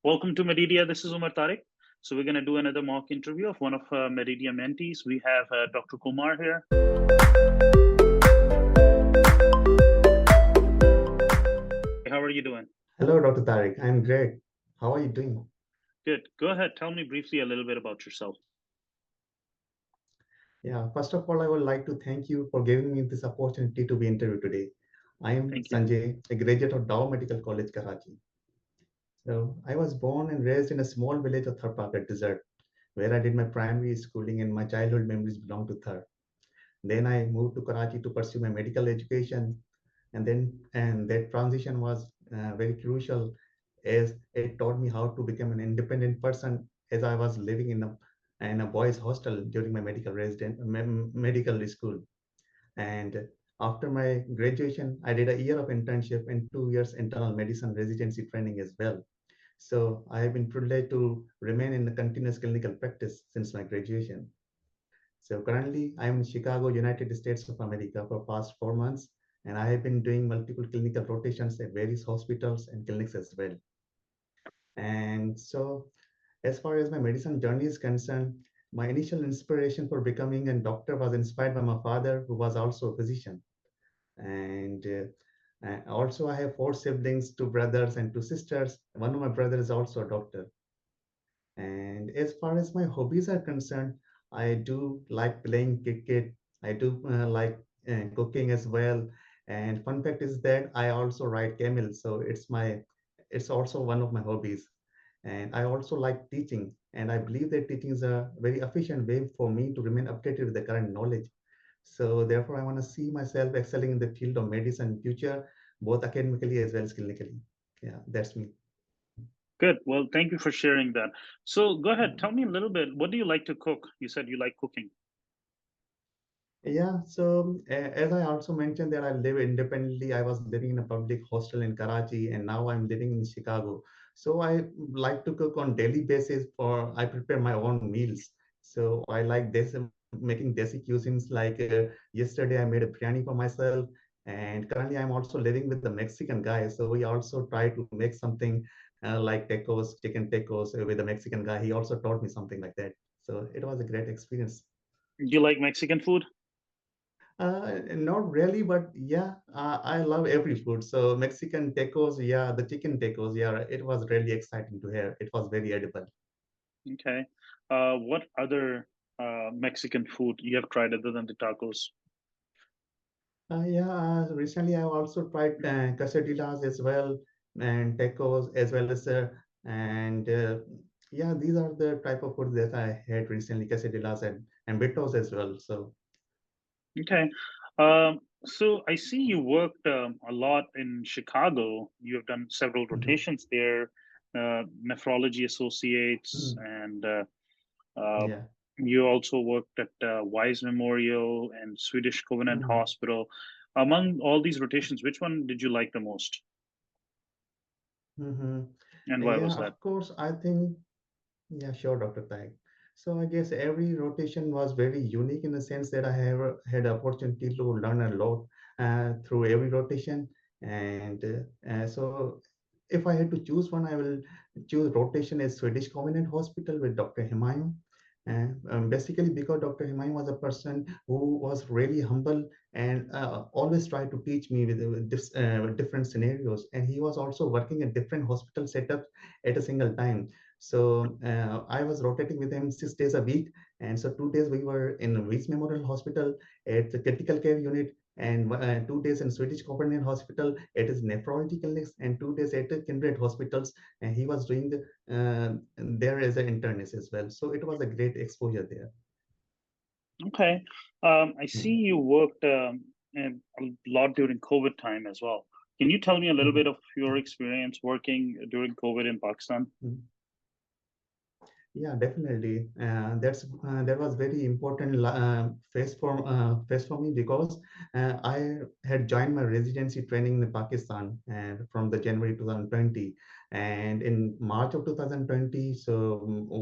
Welcome to Mededia. This is Tariq. So we're going to do another mock interview of one of Mededia mentees. We have Dr. Kumar here. How are you doing? Hello, Dr. Tariq. I'm great. How are you doing? Good. Go ahead. Tell me briefly a little bit about yourself. Yeah, first of all, I would like to thank you for giving me this opportunity to be interviewed today. I am Thank you. Sanjay, a graduate of Dow Medical College, Karachi. So, I was born and raised in a small village of Tharpakat Desert, where I did my primary schooling and my childhood memories belong to Thar. Then I moved to Karachi to pursue my medical education, and that transition was very crucial as it taught me how to become an independent person as I was living in a boys' hostel during my medical school. And after my graduation, I did a year of internship and 2 years internal medicine residency training as well. So I have been privileged to remain in the continuous clinical practice since my graduation. So currently, I'm in Chicago, United States of America for past 4 months, and I have been doing multiple clinical rotations at various hospitals and clinics as well. And so, as far as my medicine journey is concerned, my initial inspiration for becoming a doctor was inspired by my father, who was also a physician. And also, I have four siblings, two brothers and two sisters. One of my brothers is also a doctor. And as far as my hobbies are concerned, I do like playing cricket. I do like cooking as well. And fun fact is that I also ride camel, so it's also one of my hobbies. And I also like teaching, and I believe that teaching is a very efficient way for me to remain updated with the current knowledge. So therefore, I want to see myself excelling in the field of medicine in future, both academically as well as clinically. Yeah, that's me. Good. Well, thank you for sharing that. So go ahead. Tell me a little bit. What do you like to cook? You said you like cooking. Yeah, so as I also mentioned that I live independently, I was living in a public hostel in Karachi and now I'm living in Chicago. So I like to cook on daily basis for I prepare my own meals. So I like this making desi cuisines like yesterday I made a biryani for myself and currently I'm also living with the Mexican guy. So we also try to make something like tacos, chicken tacos with a Mexican guy. He also taught me something like that. So it was a great experience. Do you like Mexican food? Not really, but yeah, I love every food. So Mexican tacos, yeah, the chicken tacos, yeah, it was really exciting to hear. It was very edible. Okay. What other Mexican food you have tried other than the tacos? Yeah, recently I also tried quesadillas as well and tacos as well as and yeah, these are the type of food that I had recently, quesadillas and burritos as well. So Okay. So I see you worked a lot in Chicago. You have done several mhm, rotations there, nephrology associates, mhm, and uh, yeah. you also worked at Wise Memorial and Swedish Covenant Mhm, Hospital. Among all these rotations, which one did you like the most, mhm. and why Yeah, was that? of course, I think. Yeah, sure, Dr. Taik. So I guess every rotation was very unique in the sense that I have had the opportunity to learn a lot through every rotation. And so if I had to choose one, I will choose rotation at Swedish Covenant Hospital with Dr. Himayun. Basically, because Dr. Himayun was a person who was really humble and always tried to teach me with different scenarios. And he was also working at different hospital setups at a single time. So I was rotating with him 6 days a week. And so 2 days we were in Weiss Memorial Hospital at the critical care unit, and 2 days in Swedish Covenant Hospital at his nephrology clinics, and 2 days at the Kindred hospitals. And he was doing there as an internist as well. So it was a great exposure there. Okay. I see you worked a lot during COVID time as well. Can you tell me a little bit Mhm. of your experience working during COVID in Pakistan? Mhm. Yeah, definitely. That was very important phase for me because I had joined my residency training in Pakistan and from the January 2020, and in March of 2020, so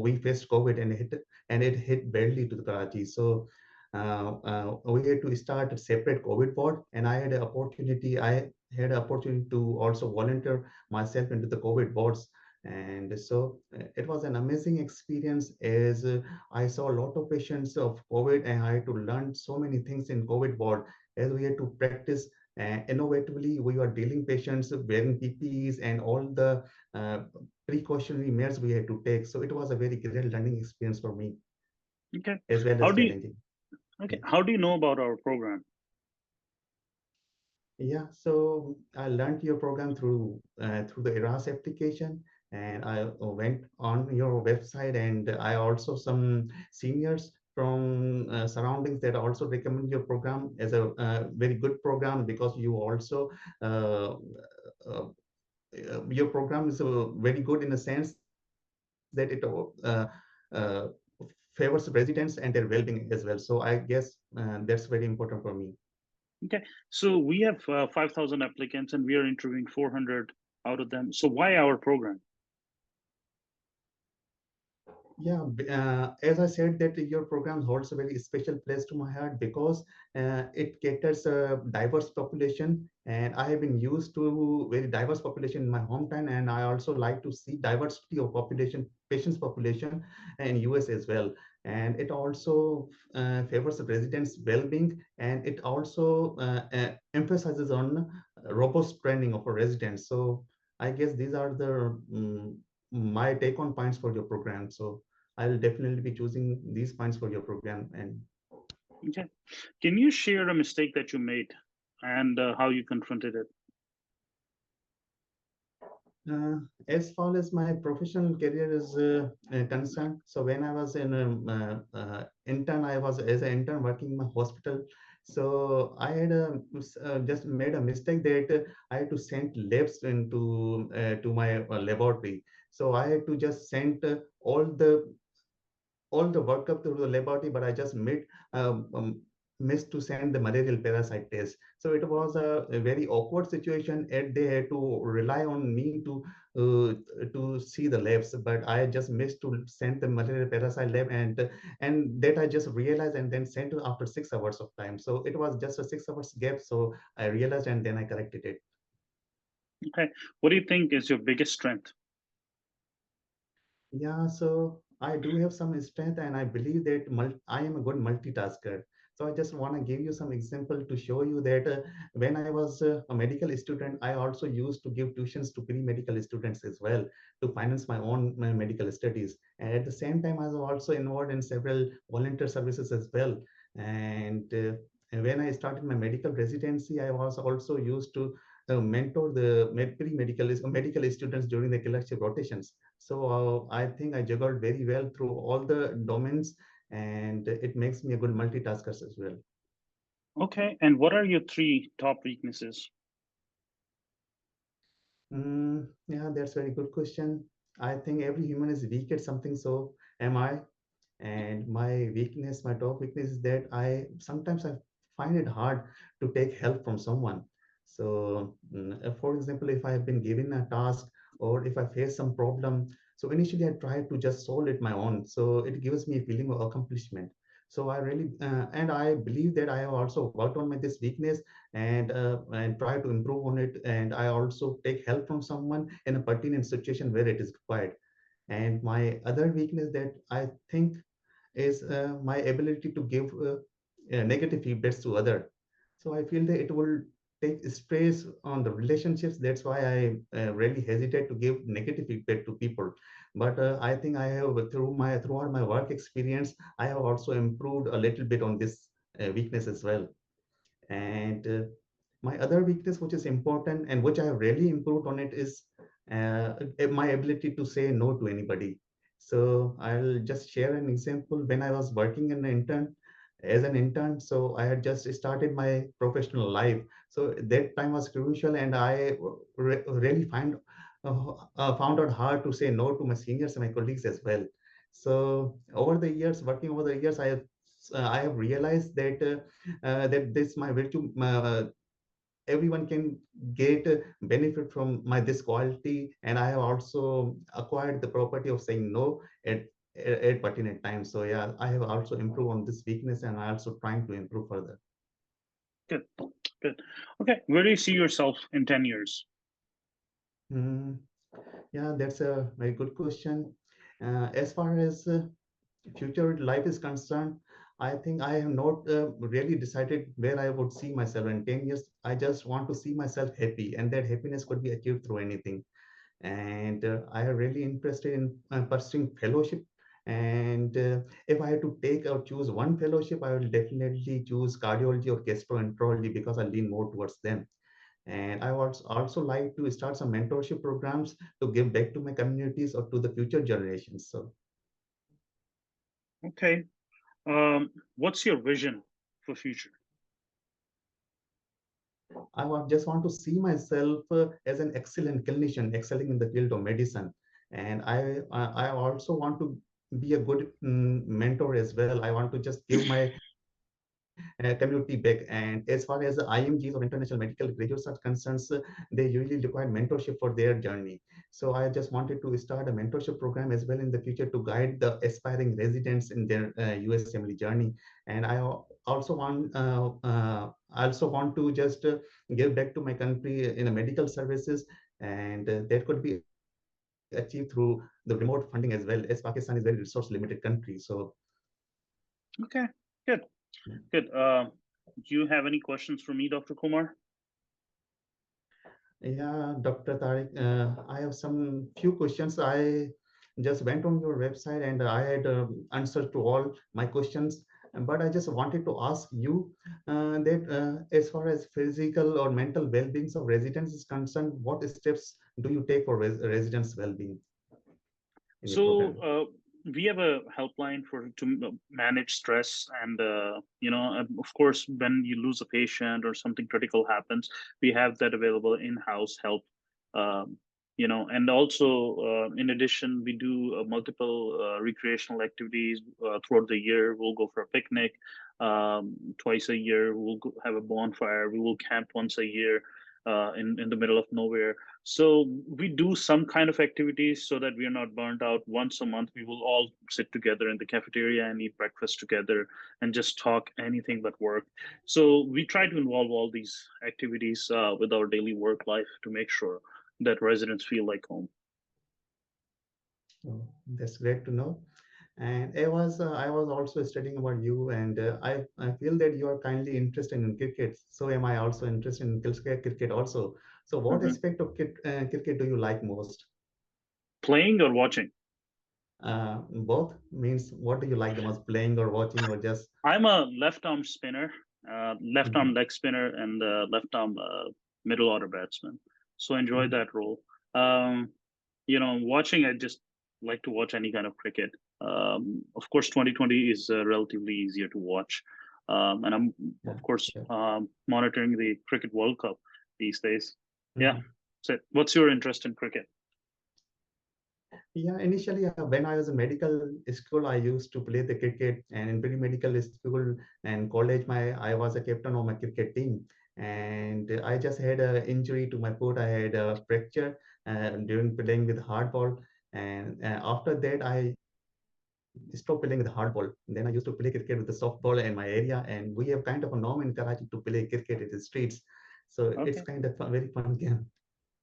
we faced COVID and it hit badly to the Karachi. So we had to start a separate COVID ward, and I had an opportunity. I had an opportunity to also volunteer myself into the COVID wards And so it was an amazing experience as I saw a lot of patients of COVID, and I had to learn so many things in COVID ward as we had to practice innovatively. We were dealing patients wearing PPEs and all the uh, precautionary measures we had to take. So it was a very great learning experience for me Okay. as well How as do you challenging. okay? Yeah. How do you know about our program? Yeah, so I learned your program through the Eras application, and I went on your website, and I also some seniors from surroundings that also recommend your program as a very good program because you also uh, uh, your program is very good in a sense that it favors residents and their well-being as well. So I guess that's very important for me. Okay. So we have 5,000 applicants, and we are interviewing 400 out of them. So why our program? Yeah, as I said, that your program holds a very special place to my heart because it caters a diverse population, and I have been used to very diverse population in my hometown, and I also like to see diversity of population, patients population in US as well. And it also favors the residents' well-being, and it also emphasizes on robust training of our residents. So I guess these are the my take on points for your program. So I'll definitely be choosing these points for your program. And Okay. Can you share a mistake that you made and how you confronted it? uh, as far as my professional career is concerned, so when I was in intern, I was as an intern working in a hospital. So I had just made a mistake that I had to send labs into to my laboratory. So I had to just send all the workup through the laboratory, but I just missed to send the malarial parasite test. So it was a very awkward situation, and they had to rely on me to see the labs. But I just missed to send the malarial parasite lab, and that I just realized and then sent after 6 hours of time. So it was just a 6 hours gap. So I realized and then I corrected it. Okay. What do you think is your biggest strength? Yeah, so I do have some strength, and I believe that I am a good multitasker. So I just want to give you some example to show you that when I was a medical student, I also used to give tuitions to pre-medical students as well to finance my medical studies. And at the same time, I was also involved in several volunteer services as well. And when I started my medical residency, I was also used to mentor the medical students during the clerkship rotations. So I think I juggled very well through all the domains, and it makes me a good multitasker as well. Okay. And what are your three top weaknesses? Yeah, that's a very good question. I think every human is weak at something, so am I. And my weakness, my top weakness is that I sometimes I find it hard to take help from someone. So for example, if I have been given a task or if I face some problem, so initially I try to just solve it my own, so it gives me a feeling of accomplishment. So I really and I believe that I have also worked on my this weakness, and try to improve on it, and I also take help from someone in a pertinent situation where it is required. And my other weakness that I think is my ability to give negative feedbacks to other. So I feel that it will take stress on the relationships. That's why I really hesitate to give negative feedback to people. But I think I have throughout my work experience, I have also improved a little bit on this weakness as well. And my other weakness, which is important and which I have really improved on it, is my ability to say no to anybody. So I'll just share an example. When I was working as an intern, so I had just started my professional life. So that time was crucial, and I really found out hard to say no to my seniors and my colleagues as well. So working over the years, I have realized that this my virtue everyone can get benefit from my this quality, and I have also acquired the property of saying no at pertinent times. So yeah, I have also improved on this weakness, and I also trying to improve further. Good. Good. Okay. Where do you see yourself in 10 years? Hmm. Yeah, that's a very good question. As far as future life is concerned, I think I have not really decided where I would see myself in 10 years. I just want to see myself happy, and that happiness could be achieved through anything. And I am really interested in pursuing fellowship. And if I had to take or choose one fellowship, I will definitely choose cardiology or gastroenterology because I lean more towards them. And I would also like to start some mentorship programs to give back to my communities or to the future generations. So Okay. What's your vision for future? just want to see myself as an excellent clinician, excelling in the field of medicine. And I also want to be a good mentor as well. I want to just give my community back. And as far as the IMGs or international medical graduates are concerned, they usually require mentorship for their journey. So I just wanted to start a mentorship program as well in the future to guide the aspiring residents in their USMLE journey. And I also want to just give back to my country in a medical services, and that could be achieved through the remote funding as well, as Pakistan is very resource limited country. So Okay, good, good. Do you have any questions for me, Dr. Kumar? yeah, Dr. Tariq, I have some few questions. I just went on your website and I had answered to all my questions. But I just wanted to ask you that as far as physical or mental well-being of residents is concerned, what steps do you take for residents' well-being in your So program? we have a helpline for to manage stress, and of course, when you lose a patient or something critical happens, we have that available in-house help. Um, and also in addition, we do multiple recreational activities throughout the year. We'll go for a picnic twice a year. We'll have a bonfire. We will camp once a year in the middle of nowhere. So we do some kind of activities so that we are not burnt out. Once a month, we will all sit together in the cafeteria and eat breakfast together and just talk anything but work. So we try to involve all these activities with our daily work life to make sure that residents feel like home. Oh, that's great to know. And I was also studying about you, and I feel that you are kindly interested in cricket. So am I also interested in cricket also. So what Mhm. aspect of cricket do you like most? Playing or watching? Both means what do you like the most, playing or watching or just? I'm a left arm spinner, left arm Mhm, leg spinner, and left arm middle order batsman. So I enjoy mhm. that role. Um, watching, I just like to watch any kind of cricket. Of course, 2020 is relatively easier to watch. And I'm, Yeah, of course, sure. monitoring the Cricket World Cup these days. Yeah. Mhm. So, what's your interest in cricket? Yeah, initially when I was in medical school, I used to play the cricket, and in pre-medical school and college, I was a captain of my cricket team, and I just had an injury to my foot. I had a fracture during playing with hardball, and after that, I stopped playing with hardball. Then I used to play cricket with the softball in my area, and we have kind of a norm in Karachi to play cricket in the streets, so it's Okay. kind of a very fun game.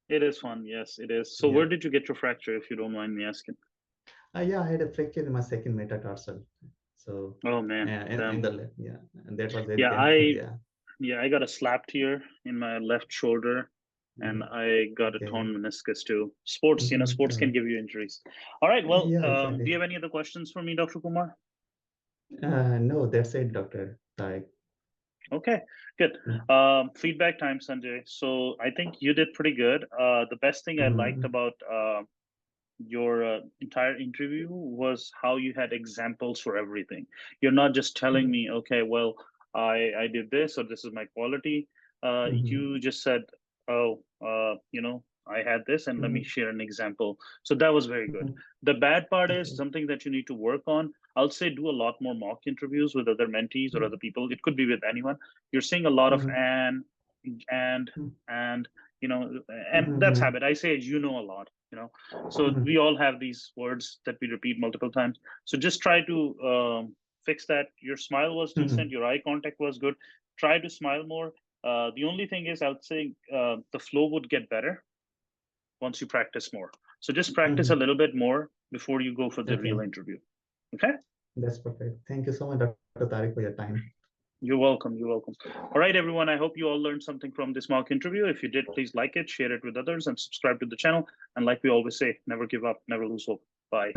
It is fun. Yes, it is. So, Yeah. where did you get your fracture, if you don't mind me asking? Yeah, I had a fracture in my second metatarsal. So, Oh man, in damn. the left, yeah, and that was very Yeah, painful. Yeah. I got a slapped here in my left shoulder, and Mhm. I got a Okay. torn meniscus too. Sports, sports can give you injuries. All right. Well, Yeah, do you exactly. have any other questions for me, Dr. Kumar? No, that's it, Doctor. Like, Okay, good. mm, Feedback time, Sanjay. So I think you did pretty good. The best thing I liked mhm, about your entire interview was how you had examples for everything. You're not just telling mhm, me, okay, well, I did this or this is my quality. mhm, You just said, oh, I had this and let me mhm, share an example. So that was very good. mhm. The bad part is Okay. something that you need to work on. I'll say do a lot more mock interviews with other mentees or Mhm, other people. It could be with anyone. You're seeing a lot of mhm, and mhm, and you know and that's mhm, habit. I say a lot. So mhm, we all have these words that we repeat multiple times. So just try to fix that. Your smile was decent. mhm. Your eye contact was good. Try to smile more. The only thing is, I would say the flow would get better once you practice more. So just practice a little bit more before you go for the Okay. real interview. Okay? That's perfect. Thank you so much, Dr. Tariq, for your time. You're welcome. You're welcome. All right, everyone. I hope you all learned something from this mock interview. If you did, please like it, share it with others, and subscribe to the channel. And like we always say, never give up, never lose hope. Bye.